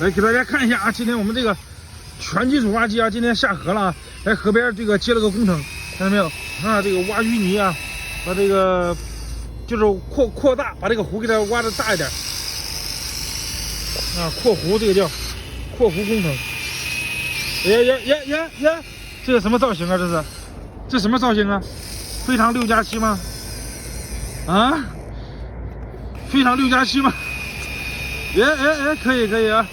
来给大家看一下啊，今天我们这个全金属挖机啊，今天下河了啊，在河边这个接了个工程，看到没有？啊，这个挖淤泥啊，把这个就是扩大，把这个湖给它挖的大一点啊，扩湖，这个叫扩湖工程。呀，这是什么造型啊？这什么造型啊？非常6+7吗？啊，非常6+7吗？可以啊。